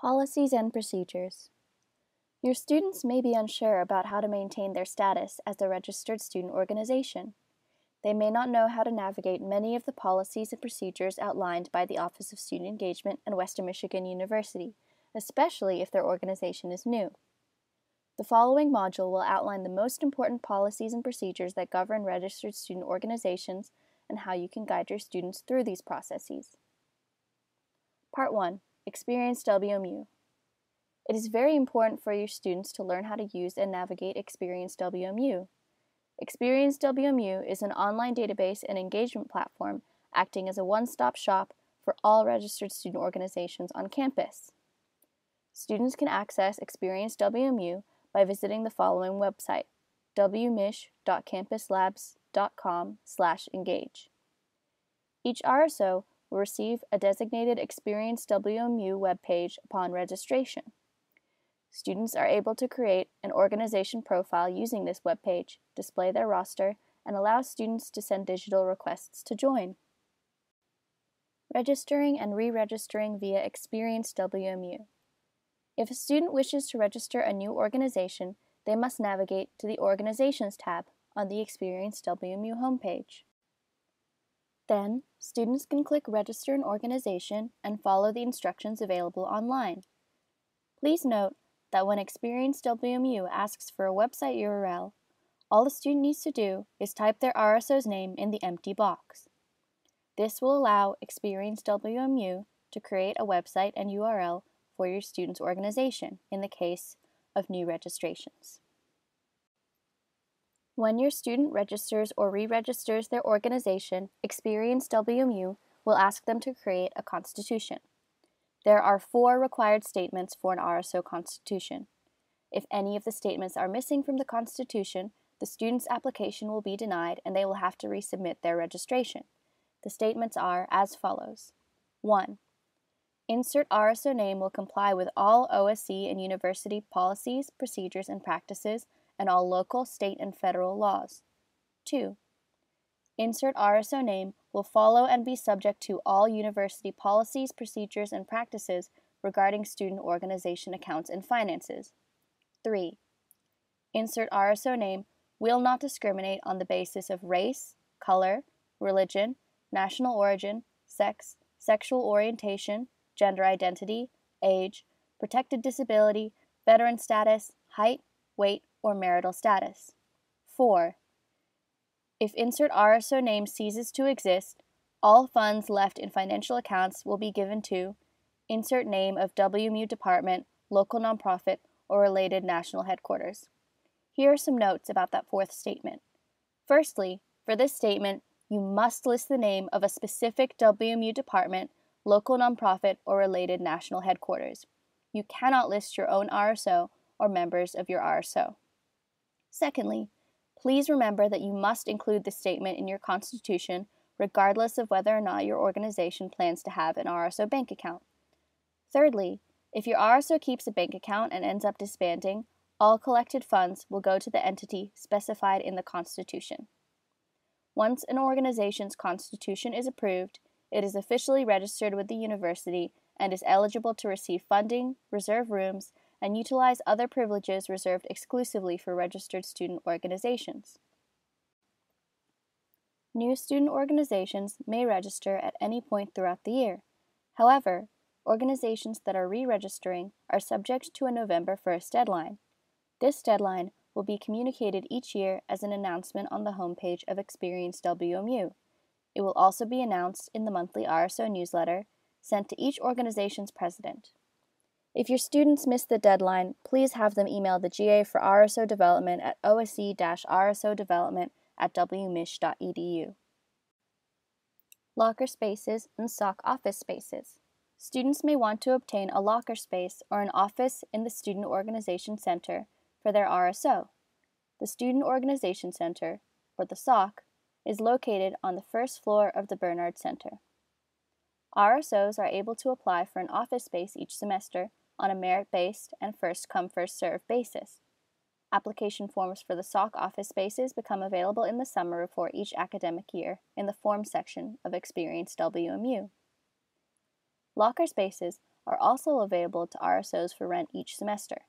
Policies and procedures. Your students may be unsure about how to maintain their status as a registered student organization. They may not know how to navigate many of the policies and procedures outlined by the Office of Student Engagement and Western Michigan University, especially if their organization is new. The following module will outline the most important policies and procedures that govern registered student organizations and how you can guide your students through these processes. Part 1. Experience WMU. It is very important for your students to learn how to use and navigate Experience WMU. Experience WMU is an online database and engagement platform acting as a one-stop shop for all registered student organizations on campus. Students can access Experience WMU by visiting the following website, wmich.campuslabs.com/engage. Each RSO will receive a designated Experience WMU webpage upon registration. Students are able to create an organization profile using this webpage, display their roster, and allow students to send digital requests to join. Registering and re-registering via Experience WMU. If a student wishes to register a new organization, they must navigate to the Organizations tab on the Experience WMU homepage. Then, students can click Register an Organization and follow the instructions available online. Please note that when Experience WMU asks for a website URL, all the student needs to do is type their RSO's name in the empty box. This will allow Experience WMU to create a website and URL for your student's organization in the case of new registrations. When your student registers or re-registers their organization, Experience WMU will ask them to create a constitution. There are 4 required statements for an RSO constitution. If any of the statements are missing from the constitution, the student's application will be denied and they will have to resubmit their registration. The statements are as follows. 1. Insert RSO name will comply with all OSC and university policies, procedures, and practices, and all local, state, and federal laws. 2. Insert RSO name will follow and be subject to all university policies, procedures, and practices regarding student organization accounts and finances. 3. Insert RSO name will not discriminate on the basis of race, color, religion, national origin, sex, sexual orientation, gender identity, age, protected disability, veteran status, height, weight, or marital status. 4. If insert RSO name ceases to exist, all funds left in financial accounts will be given to insert name of WMU department, local nonprofit, or related national headquarters. Here are some notes about that 4th statement. Firstly, for this statement, you must list the name of a specific WMU department, local nonprofit, or related national headquarters. You cannot list your own RSO or members of your RSO. Secondly, please remember that you must include this statement in your constitution regardless of whether or not your organization plans to have an RSO bank account. Thirdly, if your RSO keeps a bank account and ends up disbanding, all collected funds will go to the entity specified in the Constitution. Once an organization's constitution is approved, it is officially registered with the university and is eligible to receive funding, reserve rooms, and utilize other privileges reserved exclusively for registered student organizations. New student organizations may register at any point throughout the year. However, organizations that are re-registering are subject to a November 1st deadline. This deadline will be communicated each year as an announcement on the homepage of Experience WMU. It will also be announced in the monthly RSO newsletter sent to each organization's president. If your students miss the deadline, please have them email the GA for RSO development at osc-rsodevelopment@wmich.edu. Locker spaces and SOC office spaces. Students may want to obtain a locker space or an office in the Student Organization Center for their RSO. The Student Organization Center, or the SOC, is located on the 1st floor of the Bernard Center. RSOs are able to apply for an office space each semester on a merit-based and first-come, first-served basis. Application forms for the SOC office spaces become available in the summer for each academic year in the Forms section of Experience WMU. Locker spaces are also available to RSOs for rent each semester.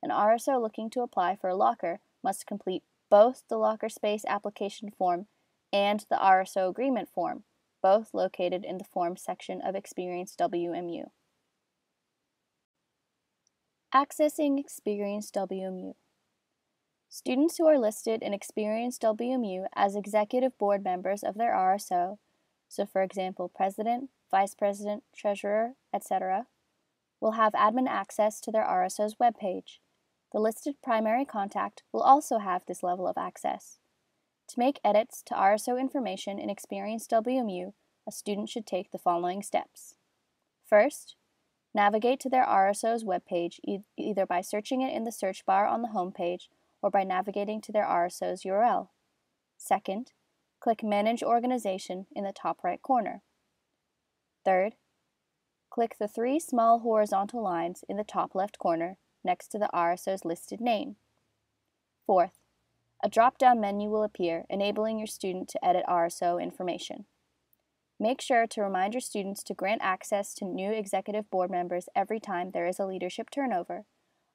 An RSO looking to apply for a locker must complete both the locker space application form and the RSO agreement form, both located in the Forms section of Experience WMU. Accessing Experience WMU. Students who are listed in Experience WMU as executive board members of their RSO, so for example, president, vice president, treasurer, etc., will have admin access to their RSO's webpage. The listed primary contact will also have this level of access. To make edits to RSO information in Experience WMU, a student should take the following steps. First, navigate to their RSO's webpage either by searching it in the search bar on the home page or by navigating to their RSO's URL. Second, click Manage Organization in the top right corner. Third, click the three small horizontal lines in the top left corner next to the RSO's listed name. Fourth, a drop-down menu will appear, enabling your student to edit RSO information. Make sure to remind your students to grant access to new executive board members every time there is a leadership turnover.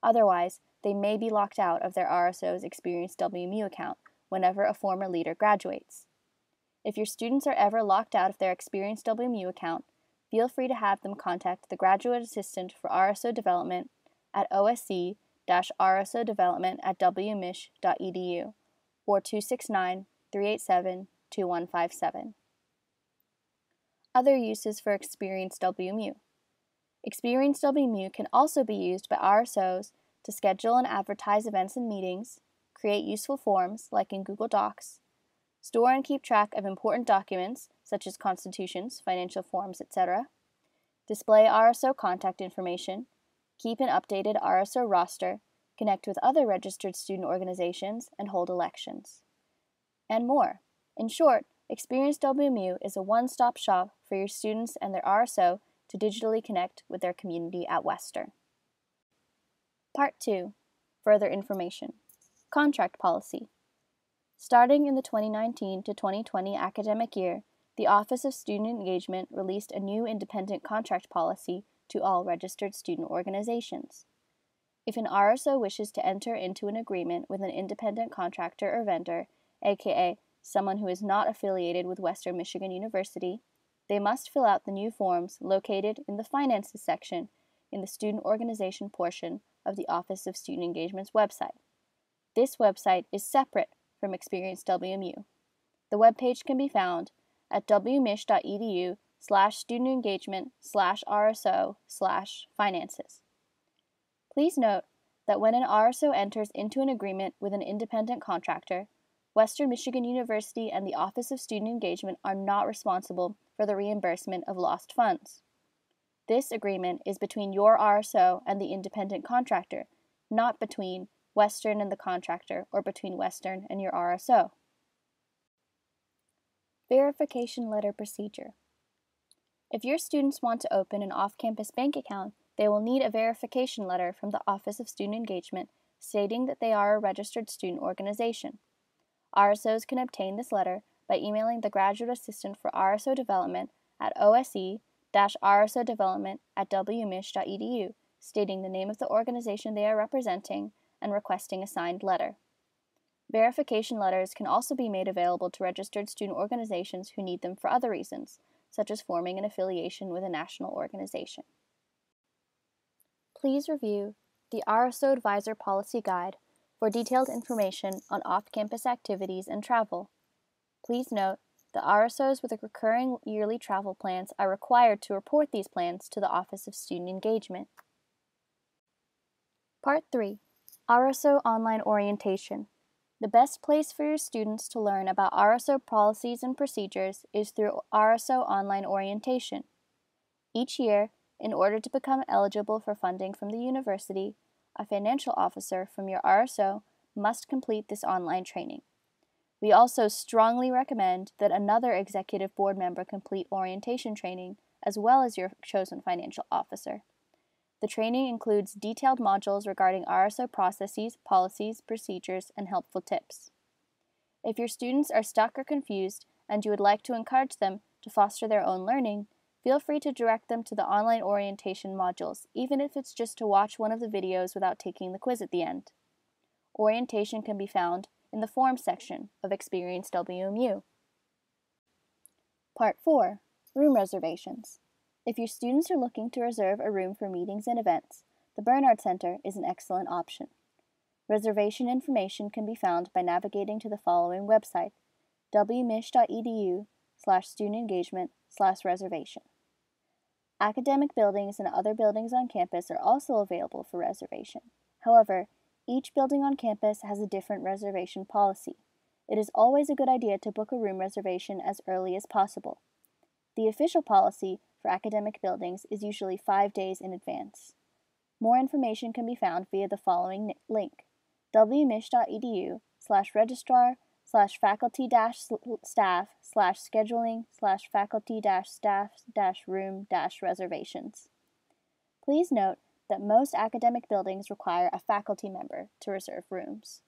Otherwise, they may be locked out of their RSO's Experience WMU account whenever a former leader graduates. If your students are ever locked out of their Experience WMU account, feel free to have them contact the Graduate Assistant for RSO Development at osc-rsodevelopment@wmich.edu or 269-387-2157. Other uses for Experience WMU. Experience WMU can also be used by RSOs to schedule and advertise events and meetings, create useful forms like in Google Docs, store and keep track of important documents such as constitutions, financial forms, etc., display RSO contact information, keep an updated RSO roster, connect with other registered student organizations, and hold elections, and more. In short, Experience WMU is a one-stop shop for your students and their RSO to digitally connect with their community at Western. Part 2. Further information. Contract policy. Starting in the 2019 to 2020 academic year, the Office of Student Engagement released a new independent contract policy to all registered student organizations. If an RSO wishes to enter into an agreement with an independent contractor or vendor, aka someone who is not affiliated with Western Michigan University, they must fill out the new forms located in the Finances section in the Student Organization portion of the Office of Student Engagement's website. This website is separate from Experience WMU. The webpage can be found at wmich.edu/studentengagement/RSO/finances. Please note that when an RSO enters into an agreement with an independent contractor, Western Michigan University and the Office of Student Engagement are not responsible for the reimbursement of lost funds. This agreement is between your RSO and the independent contractor, not between Western and the contractor or between Western and your RSO. Verification letter procedure. If your students want to open an off-campus bank account, they will need a verification letter from the Office of Student Engagement stating that they are a registered student organization. RSOs can obtain this letter by emailing the Graduate Assistant for RSO Development at osc-rsodevelopment@wmich.edu, stating the name of the organization they are representing and requesting a signed letter. Verification letters can also be made available to registered student organizations who need them for other reasons, such as forming an affiliation with a national organization. Please review the RSO Advisor Policy Guide for detailed information on off-campus activities and travel. Please note that RSOs with recurring yearly travel plans are required to report these plans to the Office of Student Engagement. Part 3. RSO Online Orientation. The best place for your students to learn about RSO policies and procedures is through RSO Online Orientation. Each year, in order to become eligible for funding from the university, a financial officer from your RSO must complete this online training. We also strongly recommend that another executive board member complete orientation training as well as your chosen financial officer. The training includes detailed modules regarding RSO processes, policies, procedures, and helpful tips. If your students are stuck or confused and you would like to encourage them to foster their own learning, Feel free to direct them to the online orientation modules, even if it's just to watch one of the videos without taking the quiz at the end. Orientation can be found in the Forms section of Experience WMU. Part 4. Room Reservations. If your students are looking to reserve a room for meetings and events, the Bernard Center is an excellent option. Reservation information can be found by navigating to the following website, wmich.edu/student-engagement/reservation. Academic buildings and other buildings on campus are also available for reservation. However, each building on campus has a different reservation policy. It is always a good idea to book a room reservation as early as possible. The official policy for academic buildings is usually 5 days in advance. More information can be found via the following link, wmich.edu/registrar/faculty-staff/scheduling/faculty-staff-room-reservations. Please note that most academic buildings require a faculty member to reserve rooms.